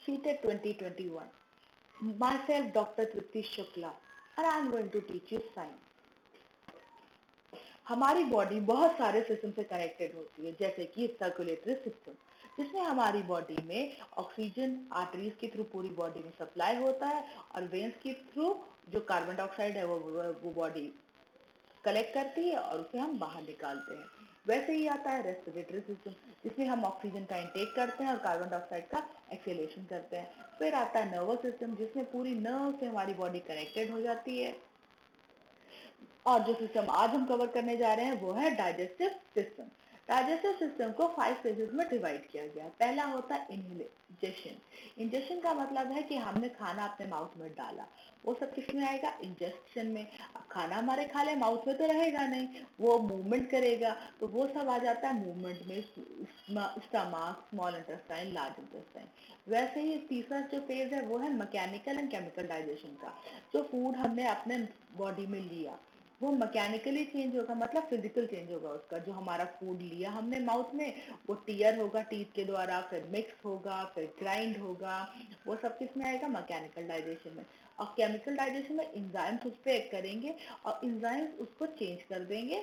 CTET 2021. Myself, Dr. Tripti Shukla, and I am going to teach you science. हमारी body बहुत सारे system से connected होती है, जैसे कि सर्कुलेटरी सिस्टम, जिसमें हमारी बॉडी में ऑक्सीजन आर्टरीज के थ्रू पूरी बॉडी में सप्लाई होता है, और वेन्स के थ्रू जो कार्बन डाइऑक्साइड है वो बॉडी कलेक्ट करती है और उसे हम बाहर निकालते हैं। वैसे ही आता है रेस्पिरेटरी सिस्टम, जिसमें हम ऑक्सीजन का इंटेक करते हैं और कार्बन डाइऑक्साइड का एक्सहेलेशन करते हैं। फिर आता है नर्वस सिस्टम, जिसमें पूरी नर्व से हमारी बॉडी कनेक्टेड हो जाती है। और जो सिस्टम आज हम कवर करने जा रहे हैं वो है डाइजेस्टिव सिस्टम। डाइजेस्टिव सिस्टम को 5 फेजेस में डिवाइड किया गया। पहला होता है इंजेक्शन। इंजेक्शन का मतलब है कि हमने खाना अपने माउथ में डाला, वो सब किस में आएगा? इंजेक्शन में। अब खाना हमारे खा ले, माउथ में तो रहेगा नहीं, वो मूवमेंट करेगा, तो वो सब आ जाता है मूवमेंट में, stomach, small intestine, large intestine. वैसे ही तीसरा जो फेज है वो है मैकेनिकल एंड केमिकल डाइजेशन का। जो फूड हमने अपने बॉडी में लिया वो मैकेनिकली चेंज होगा, मतलब फिजिकल चेंज होगा उसका। जो हमारा फूड लिया हमने माउथ में, वो टीयर होगा टीथ के द्वारा, फिर मिक्स होगा, फिर ग्राइंड होगा, वो सब किस में आएगा? मैकेनिकल डाइजेशन में। और केमिकल डाइजेशन में एंजाइम्स उस पर एक्ट करेंगे और एंजाइम्स उसको चेंज कर देंगे,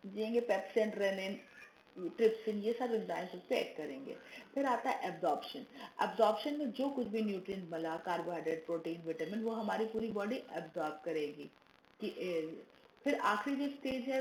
देंगे पेप्सिन, रेनिन, ट्रिप्सिन, ये सब एंजाइम्स उस पर एक्ट करेंगे। फिर आता है एब्जॉर्प्शन। एब्जॉर्प्शन में जो कुछ भी न्यूट्रिएंट मिला, कार्बोहाइड्रेट, प्रोटीन, विटामिन, वो हमारी पूरी बॉडी एब्जॉर्ब करेगी। फिर आखिरी जो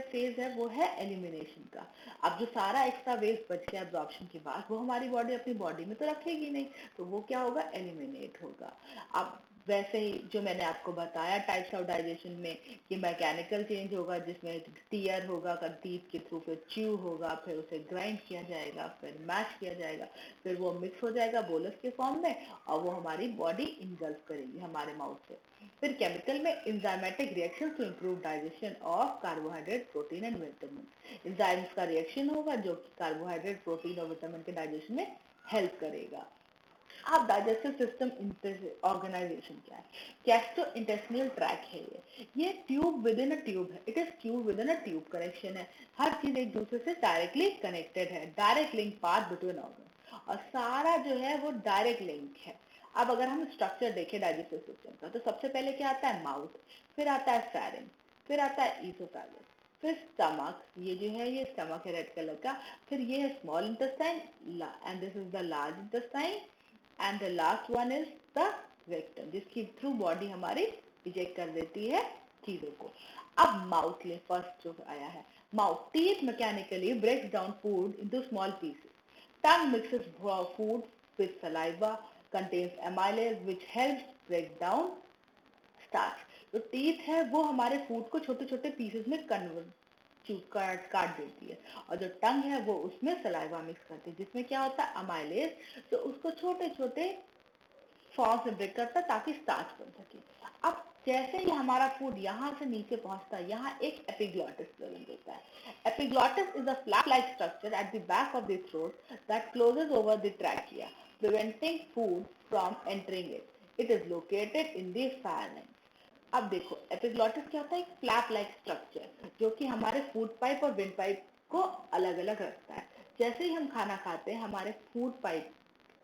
फेज है वो है एलिमिनेशन का। अब जो सारा एक्स्ट्रा वेस्ट बच गया एब्जॉर्प्शन के बाद, वो हमारी बॉडी अपनी बॉडी में तो रखेगी नहीं, तो वो क्या होगा? एलिमिनेट होगा। अब वैसे ही जो मैंने आपको बताया टाइप्स ऑफ डाइजेशन में, कि मैकेनिकल चेंज होगा जिसमें टीयर होगा टीथ के थ्रू, फिर च्यू होगा, फिर उसे ग्राइंड किया जाएगा, फिर मैश किया जाएगा, फिर वो मिक्स हो जाएगा बोलस के फॉर्म में, और वो हमारी बॉडी इंगल्फ करेगी हमारे माउथ से। फिर केमिकल में enzymatic reaction to improve digestion of carbohydrate, protein and vitamin. Enzymes का रिएक्शन होगा जो कि कार्बोहाइड्रेट, प्रोटीन और विटामिन के डाइजेशन में हेल्प करेगा। अब डाइजेस्टिव सिस्टम ऑर्गेनाइजेशन क्या है? गैस्ट्रोइंटेस्टिनल ट्रैक है ये tube within a tube है, it is tube within a tube connection है। हर चीज एक दूसरे से डायरेक्टली कनेक्टेड है, direct link path between organ, और सारा जो है वो डायरेक्ट लिंक है। अब अगर हम स्ट्रक्चर देखें डाइजेस्टिव सिस्टम का, तो सबसे पहले क्या आता है? माउथ, फिर आता है फेरिंक्स, फिर आता है ईसोफेगस, फिर स्टमक, ये जो है ये स्टमक है रेड कलर का, फिर ये है small intestine and this is the large intestine, and the last one is the rectum, जिसकी थ्रू बॉडी हमारी रिजेक्ट कर देती है चीजों को। अब माउथ ले, फर्स्ट जो आया है mouth. Teeth mechanically breaks down food into small pieces. Tongue mixes food with saliva, contains amylase which helps break down starch। तो टीथ है वो हमारे फूड को छोटे छोटे पीसेस में काट देती है, और जो टंग है वो उसमें सलाइवा मिक्स करती है, जिसमें क्या होता है? अमाइलेज, तो उसको छोटे छोटे फॉर्म से ब्रेक करता है ताकि स्टार्च बन सके। अब जैसे ही हमारा फूड यहाँ से नीचे पहुंचता है, यहाँ एक एपिग्लॉटिस प्रेजेंट होता है। Epiglottis is a flap like structure at the back of the throat that closes over the trachea, preventing food from entering it. It is located in the fireline. अब देखो एपिग्लॉटिस क्या होता है? एक flap like structure जो कि हमारे food pipe और विंड पाइप को अलग अलग रखता है। जैसे ही हम खाना खाते हैं, हमारे फूड पाइप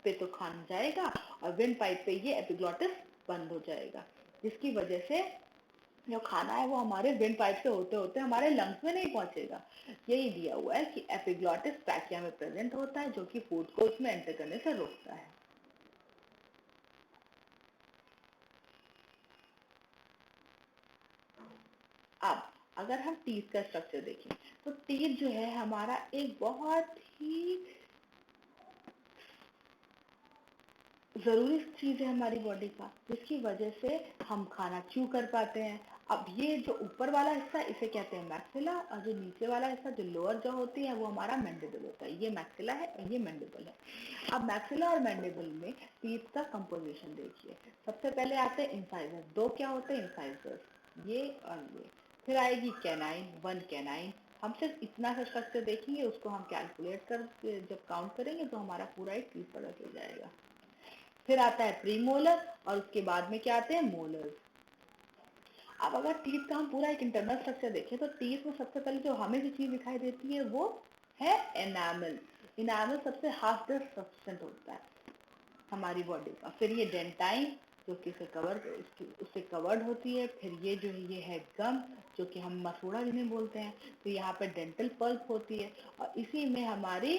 पे तो खाना जाएगा, और विंड पाइप पे ये एपिग्लॉटिस बंद हो जाएगा, जिसकी वजह से जो खाना है वो हमारे विंड पाइप से होते होते हमारे लंग्स में नहीं पहुंचेगा। यही दिया हुआ है कि एपिग्लॉटिस ट्रैकिया में प्रेजेंट होता है, जो कि फूड को उसमें एंटर करने से रोकता है। अब अगर हम टीथ का स्ट्रक्चर देखें, तो टीथ जो है हमारा एक बहुत ही जरूरी चीज है हमारी बॉडी का, जिसकी वजह से हम खाना च्यू कर पाते हैं। अब ये जो ऊपर वाला हिस्सा इसे कहते हैं मैक्सिला, और जो नीचे वाला हिस्सा जो लोअर जो होती है वो हमारा मैंडिबल होता है। ये मैक्सिला है और ये मैंडिबल है। अब मैक्सिला और मैंडिबल में टीथ का कंपोजिशन देखिए। सबसे पहले आते हैं इंसाइजर। दो क्या होते हैं इंसाइजर्स? ये और ये। फिर आएगी कैनाइन, वन कैनाइन। हम सिर्फ इतना सा स्ट्रक्चर देखेंगे, उसको हम कैलकुलेट कर जब काउंट करेंगे तो हमारा पूरा एक टीथ पता चल जाएगा। फिर आता है प्रीमोलर, और उसके बाद में क्या आते हैं? मोलर। अब अगर टीथ का हम पूरा एक इंटरनल स्ट्रक्चर देखें, तो टीथ में सबसे पहले जो हमें जो चीज दिखाई देती है वो है एनामल। एनामल सबसे हार्डेस्ट सब्सटेंस होता है। हमारी बॉडी का। फिर ये डेंटाइन जो कि उससे कवर्ड होती है। फिर ये जो है ये है गम जो कि हम मसूड़ा जिन्हें बोलते हैं। तो यहाँ पे डेंटल पल्प होती है और इसी में हमारी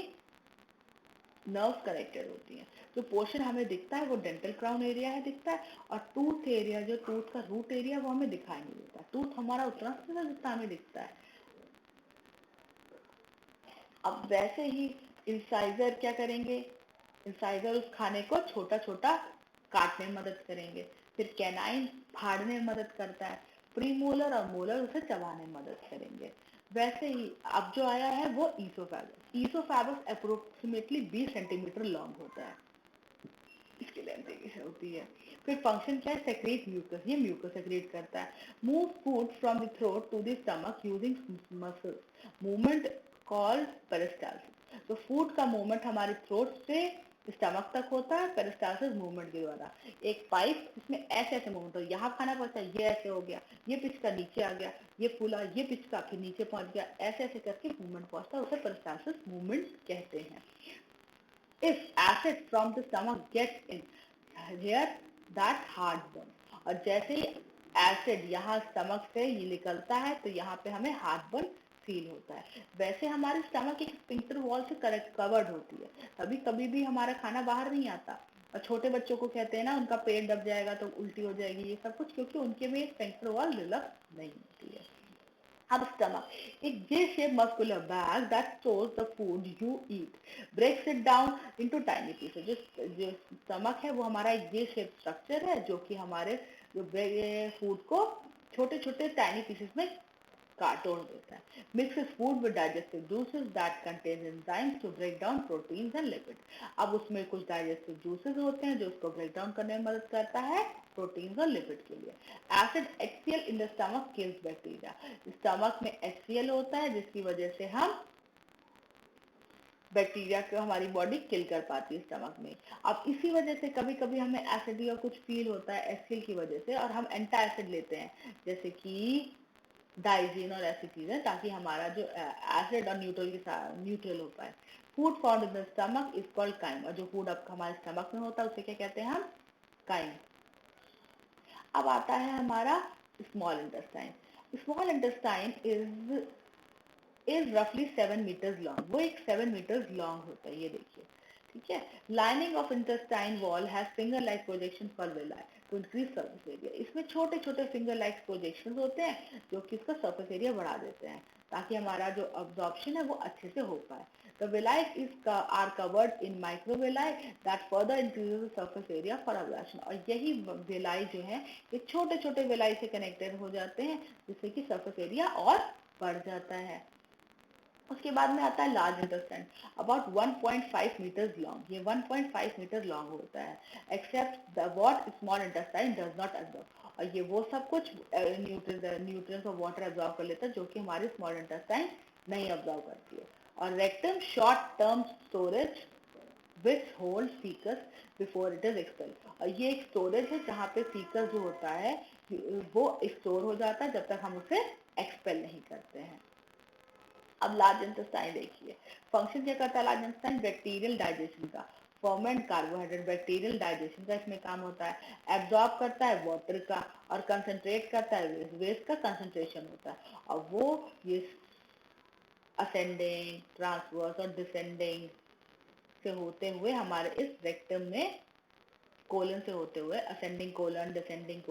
नर्व कनेक्टेड होती हैं। जो पोर्शन हमें दिखता है वो डेंटल क्राउन एरिया है दिखता है, और टूथ एरिया जो टूथ का रूट एरिया वो हमें दिखाई नहीं देता। टूथ हमारा उतना सा जितना हमें दिखता है। अब वैसे ही इंसाइजर क्या करेंगे, इंसाइजर उस खाने को छोटा छोटा काटने में मदद करेंगे। फिर कैनाइन फाड़ने में मदद करता है। प्रीमोलर और मोलर उसे चबाने में मदद करेंगे। वैसे ही अब जो आया है वो oesophagus. Oesophagus approximately 20 centimetre long होता है, इसकी लेंथ होती है। फिर फंक्शन क्या है, सेक्रेट म्यूकस, ये म्यूकस सेक्रेट करता है। Move food from the throat to the stomach using muscles, movement called peristalsis. तो फूड का मूवमेंट हमारे थ्रोट से स्टमक तक होता है पेरिस्टाल्सिस मूवमेंट के द्वारा। एक पाइप इसमें ऐसे ऐसे मूवमेंट हो, यहाँ खाना पड़ता है, ये ऐसे हो गया, ये पिचका नीचे आ गया, ये फूला, ये पिचका फिर नीचे पहुंच गया, ऐसे ऐसे करके मूवमेंट पहुंचता है, उसे पेरिस्टाल्सिस मूवमेंट कहते हैं। If acid from the stomach gets in here, that heartburn। और जैसे ही एसिड यहाँ स्टमक से ये निकलता है तो यहाँ पे हमें हार्टबर्न फील होता है। वैसे हमारे स्टमक एक स्फिंक्टर वॉल से कवर्ड होती है, कभी कभी भी हमारा खाना बाहर नहीं आता। और छोटे बच्चों को कहते हैं ना उनका पेट दब जाएगा तो उल्टी हो जाएगी, ये सब कुछ क्योंकि उनके में स्फिंक्टर वॉल डेवलप नहीं होती है। अब stomach, a J-shaped muscular bag that stores the food you eat, breaks it down into tiny pieces। जो stomach है वो हमारा एक J-shaped structure है जो कि हमारे जो फूड को छोटे छोटे tiny pieces में तोड़ देता है। Mixes food with digestive juices that contain enzymes to break down proteins and lipids। अब उसमें कुछ digestive juices होते हैं जो उसको break down करने में मदद करता है प्रोटीन्स और लिपिड के लिए। Acid HCl in the stomach kills bacteria। Stomach में HCl होता है जिसकी वजह से हम बैक्टीरिया को हमारी बॉडी किल कर पाती है स्टमक में। अब इसी वजह से कभी कभी हमें एसिड या कुछ फील होता है एसिड की वजह से, और हम एंटी एसिड लेते हैं जैसे कि डाइजीन और ऐसी चीजें, ताकि हमारा जो एसिड और न्यूट्रल हो पाए। Food found in the stomach is called crime. और जो फूड अब हमारे स्टमक में होता है उसे क्या कहते हैं हम, काइम। अब आता है हमारा small intestine. Small intestine is रफली 7 मीटर्स लॉन्ग। वो एक 7 मीटर्स लॉन्ग होता है, ये देखिए, ठीक है। Lining of intestine wall has finger like projection for villi to increase surface area. इसमें छोटे छोटे फिंगर लाइक प्रोजेक्शन होते हैं जो कि इसका सर्फेस एरिया बढ़ा देते हैं ताकि हमारा जो अब्जॉर्प्शन है वो अच्छे से हो पाए। The villi are covered in microvilli that further increases the surface area for ablation। और यही विलाई जो है ये छोटे छोटे विलाई से कनेक्टेड हो जाते हैं जिससे कि सरफेस एरिया और बढ़ जाता है। उसके बाद में आता है large intestine, about 1.5 metres long. ये 1.5 मीटर लॉन्ग होता है। Except the what small intestine does not absorb. और ये वो सब कुछ न्यूट्रिएंट्स और वाटर एब्जॉर्ब कर लेता है जो कि हमारी स्मॉल इंटेस्टाइन नहीं एब्जॉर्ब करती है। और rectum short term storage which hold faeces before it is expel. और ये एक स्टोरेज है जहाँ पे फीकस जो होता है वो स्टोर हो जाता है जब तक हम उसे एक्सपेल नहीं करते हैं। अब लार्ज इंटेस्टाइन देखिए, फंक्शन क्या करता है लार्ज इंटेस्टाइन, बैक्टीरियल डाइजेशन का। फर्मेंट कार्बोहाइड्रेट बैक्टीरियल डाइजेशन का इसमें काम होता है। एब्जॉर्ब करता है वाटर का और कंसंट्रेट करता है वेस्ट। वेस्ट का कंसंट्रेशन होता है और वो ये असेंडिंग, ट्रांसवर्स और डिसेंडिंग से होते हुए हमारे इस रेक्टम में कोलन से होते हुए, ascending colon, descending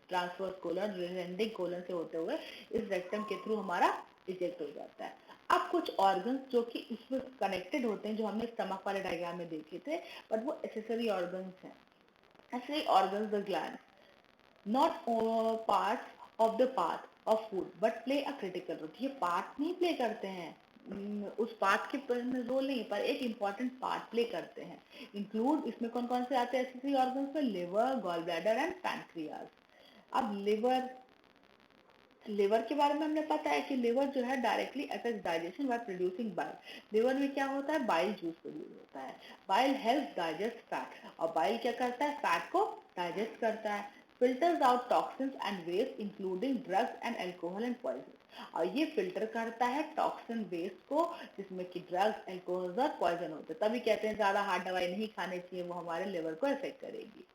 transverse colon, descending colon से होते हुए इस रेक्टम के थ्रू हमारा इजेक्ट हो जाता है। अब कुछ ऑर्गन्स जो कि इसमें कनेक्टेड होते हैं जो हमने स्टमक वाले डायग्राम में देखे थे, बट वो एसेसरी ऑर्गन्स हैं। Accessory organs the gland, not parts of the path of food but play a critical role. ये पार्ट नहीं प्ले करते हैं, उस पार्ट के रोल नहीं पर एक इम्पॉर्टेंट पार्ट प्ले करते हैं। इंक्लूड इसमें कौन कौन से आते हैं एसेसरी ऑर्गन्स में, liver, gall bladder and pancreas. अब लिवर के बारे में हमने पता है कि लिवर जो है directly affect digestion by producing bile. Liver में क्या होता है, बाइल जूस प्रोड्यूस होता है। बाइल हेल्प डाइजेस्ट फैट, और बाइल क्या करता है, फैट को डाइजेस्ट करता है। Filters out toxins and waste including drugs and alcohol and poison. और ये फिल्टर करता है टॉक्सिन वेस्ट को, जिसमें कि ड्रग्स, एल्कोहल और पॉइजन होते हैं। तभी कहते हैं ज्यादा हार्ड दवाई नहीं खानी चाहिए, वो हमारे लिवर को इफेक्ट करेगी।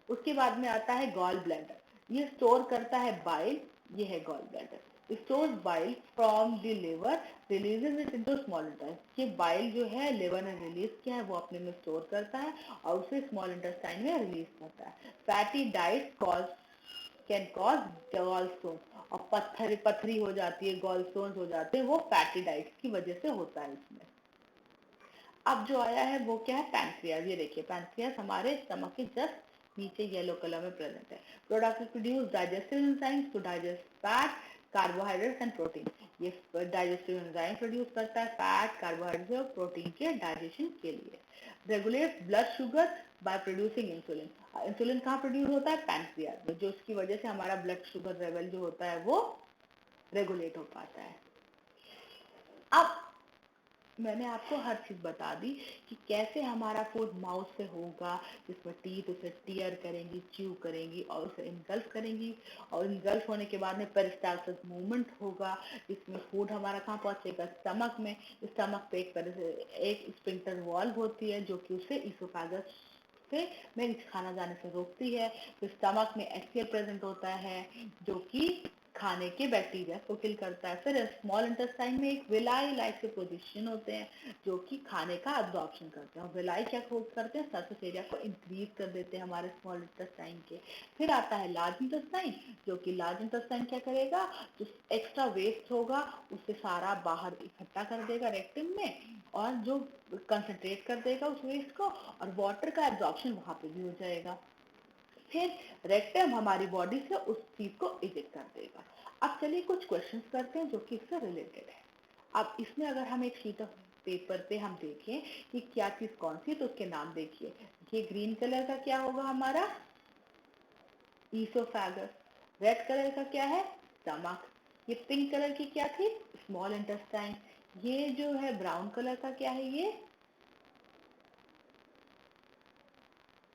उसके बाद में आता है गॉल ब्लैडर। ये स्टोर करता है बाइल। ये है gall bladder, stores bile from the liver, releases it into small intestine. ये बाइल जो है लिवर ने रिलीज किया है, वो अपने में स्टोर करता है और उसे स्मॉल इंटेस्टाइन में रिलीज करता है। Fatty diet cause can cause gall stone, और पथरी हो जाती है, गॉल स्टोन हो जाते हैं, वो फैटी डाइट की वजह से होता है इसमें। अब जो आया है वो क्या है, पैनक्रियाज। ये देखिए पैनक्रियाज हमारे स्टमक के जस्ट नीचे येलो कलर में प्रेजेंट है। Product produce digestive enzymes to digest fat, carbohydrates and protein. ये डाइजेस्टिव एंजाइम प्रोड्यूस करता है फैट, कार्बोहाइड्रेट और प्रोटीन के डाइजेशन के लिए। Regulates blood sugar by producing insulin. Insulin कहाँ प्रोड्यूस होता है, पैनक्रियाज में, जो इसकी वजह से हमारा ब्लड शुगर लेवल जो होता है वो रेगुलेट हो पाता है। अब मैंने आपको हर चीज बता दी कि कैसे हमारा फूड माउथ से होगा, जिसमें टीथ उसे टीयर करेंगी, च्यू करेंगी और उसे इनगल्फ करेंगी, और इनगल्फ होने के बाद में पेरिस्टाल्सिस मूवमेंट होगा, जिसमें फूड हमारा कहाँ पहुंचेगा, स्टमक में। स्टमक पे एक स्फिंक्टर वॉल्व होती है जो कि उसे इसोफेगस से में खाना जाने से रोकती है। तो स्टमक में एक्सियल प्रेजेंट होता है जो कि खाने के बैक्टीरिया को किल करता है। फिर स्मॉल इंटेस्टाइन में एक विलाई लाइक के पोजीशन होते हैं जो कि खाने का अब्जॉर्प्शन करते हैं, और विलाई क्या करते हैं, सरफेस एरिया को इंक्रीज कर देते हैं हमारे स्मॉल इंटेस्टाइन के। फिर आता है लार्ज इंटेस्टाइन, जो कि लार्ज इंटेस्टाइन क्या करेगा, जो एक्स्ट्रा वेस्ट होगा उसे सारा बाहर इकट्ठा कर देगा रेक्टम में, और जो कंसंट्रेट कर देगा उस वेस्ट को, और वाटर का एब्जॉर्प्शन वहां पे भी हो जाएगा। फिर रेक्टम हमारी बॉडी से उस चीज को इजेक्ट कर देगा। अब चलिए कुछ क्वेश्चंस करते हैं जो कि इससे रिलेटेड है। अब इसमें अगर हम एक शीट ऑफ पेपर पे हम देखें कि क्या चीज कौन सी, तो उसके नाम देखिए। ये ग्रीन कलर का क्या होगा हमारा, ईसोफेगस। रेड कलर का क्या है, स्टमक। ये पिंक कलर की क्या थी, स्मॉल इंटेस्टाइन। ये जो है ब्राउन कलर का क्या है, ये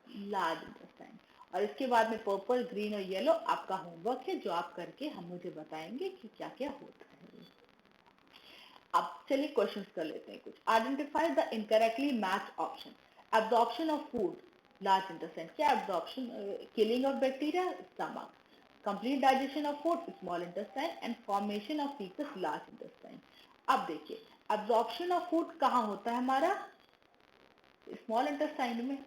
लार्ज इंटेस्टाइन। और इसके बाद में पर्पल, ग्रीन और येलो आपका होमवर्क है, जो आप करके हम मुझे बताएंगे कि क्या क्या होता है। अब चलिए क्वेश्चंस कर लेते हैं कुछ। Identify the incorrectly match option. Absorption of food, large intestine. क्या absorption, killing of bacteria, stomach. Complete digestion of food, small intestine. And formation of faeces, large intestine. अब देखिए एब्जॉर्प्शन ऑफ फूड कहाँ होता है हमारा, स्मॉल इंटेस्टाइन में,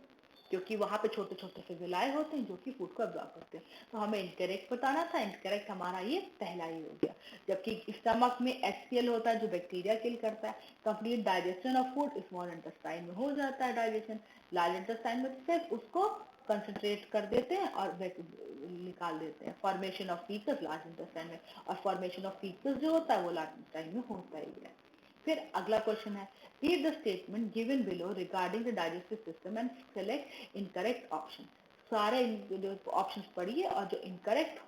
क्योंकि वहां पे छोटे छोटे से विलाय होते हैं जो कि फूड को अब्जॉर्ब करते हैं। तो हमें इनकरेक्ट बताना था, इनकरेक्ट हमारा ये पहला ही हो गया। जबकि स्टमक में एचसीएल होता है जो बैक्टीरिया किल करता है। Complete digestion of food, small intestine में हो जाता है डाइजेशन। लार्ज इंटेस्टाइन में सिर्फ उसको कंसंट्रेट कर देते हैं और निकाल देते हैं। Formation of faeces, large intestine में। और फॉर्मेशन ऑफ फीकस जो होता है वो लार्ज इंटेस्टाइन में होता ही है। फिर अगला क्वेश्चन है, read the statement given below regarding the digestive system and select incorrect option। सारे ऑप्शंस पढ़िए और जो इनकरेक्ट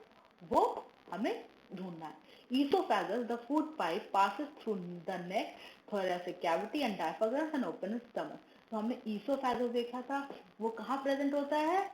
वो हमें ढूंढना है। Esophagus, the food pipe passes through the neck, thoracic cavity and diaphragm and opens stomach। तो हमने ईसोफेगस देखा था, वो कहाँ प्रेजेंट होता है,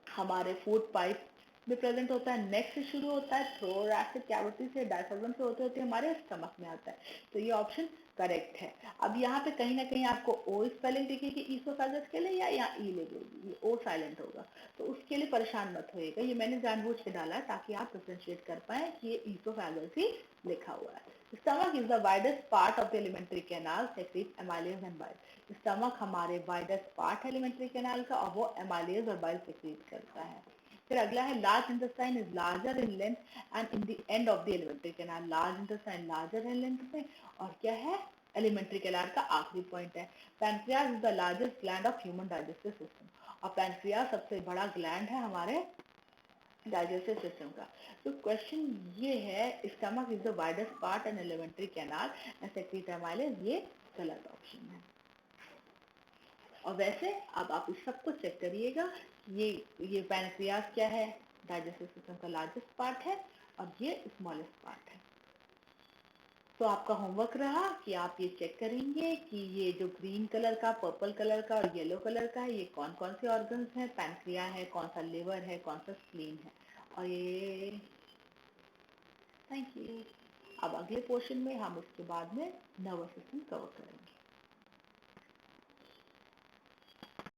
हमारे फूड पाइप में प्रेजेंट होता है, नेक से शुरू होता है, थोरैसिक कैविटी से, डायफ्राम से होते होते हमारे स्टमक में आता है। तो ये ऑप्शन करेक्ट है। अब यहाँ पे कहीं ना कहीं आपको ओ स्पेलिंग दिखेगी ईसोफेगस के लिए, या यहाँ ई लगेगी, ये ओ साइलेंट होगा, तो उसके लिए परेशान मत होइएगा, ये मैंने जानबूझ के डाला है ताकि आप डिफरेंशिएट कर पाए कि ये ईसोफेगस ही लिखा हुआ है। Stomach is the widest part of the alimentary canal, secrete amylase and bile. Stomach हमारे वाइडेस्ट पार्ट है एलिमेंट्री कैनाल का, और वो एमाइलेज और बाइल सेक्रेट करता है। फिर अगला है, large intestine is larger in length and in the end of the alimentary canal. Large intestine larger है लेंथ में, और क्या है, एलिमेंट्री कैनाल का आखिरी पॉइंट है। Pancreas is the largest gland of human digestive system. और पैनक्रियाज सबसे बड़ा ग्लैंड है हमारे डाइजेस्टिव सिस्टम का। तो क्वेश्चन ये है, stomach is the widest part and alimentary canal and secret amylase, ये गलत ऑप्शन है। और वैसे अब आप इस सबको चेक करिएगा, ये पैनक्रियास क्या है, डाइजेस्टिव सिस्टम का लार्जेस्ट पार्ट है, और ये स्मॉलेस्ट पार्ट है। तो आपका होमवर्क रहा कि आप ये चेक करेंगे कि ये जो ग्रीन कलर का, पर्पल कलर का और येलो कलर का है, ये कौन कौन से ऑर्गन्स हैं, पैनक्रिया है, कौन सा लिवर है, कौन सा स्प्लीन है। और ये, थैंक यू। अब अगले पोर्शन में हम इसके बाद में नर्वस सिस्टम कवर करेंगे।